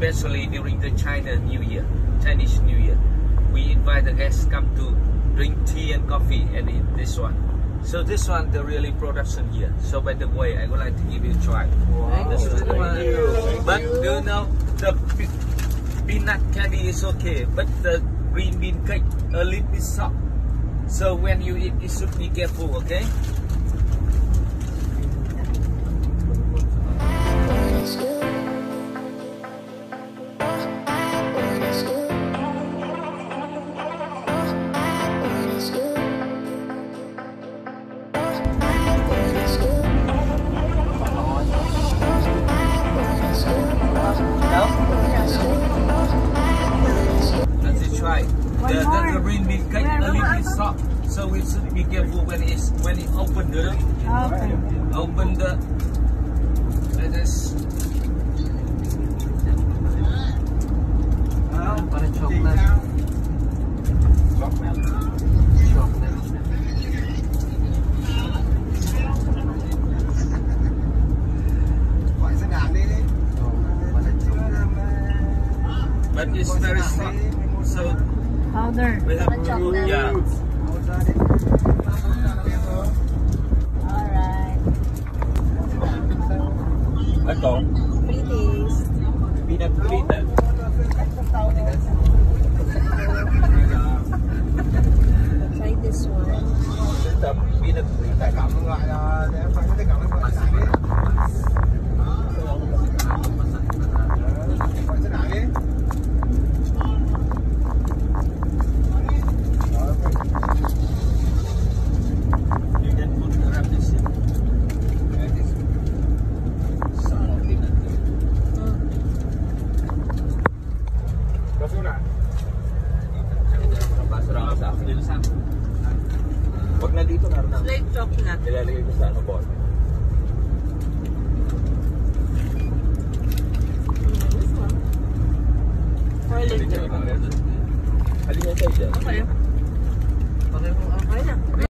especially during the Chinese New Year. We invite the guests come to drink tea and coffee and eat this one. So this one, the really production here. So by the way, I would like to give you a try. Wow. This is the one. But do you know the peanut candy is okay, but the green bean cake a little bit soft. So when you eat, you should be careful, okay? Let's try. The green bean cake a little bit soft, so we should be careful when it open the open the. Let us. Para chocolate. But it's very soft, so Powder. we have to, yeah. Alright. Ito, Pretties. peanut fritter. Try this one. Ito, peanut fritter. You can put the wrappers in. Some peanut. Pag nandito na rin Like chocolate. nilalagay ko sa ano bowl.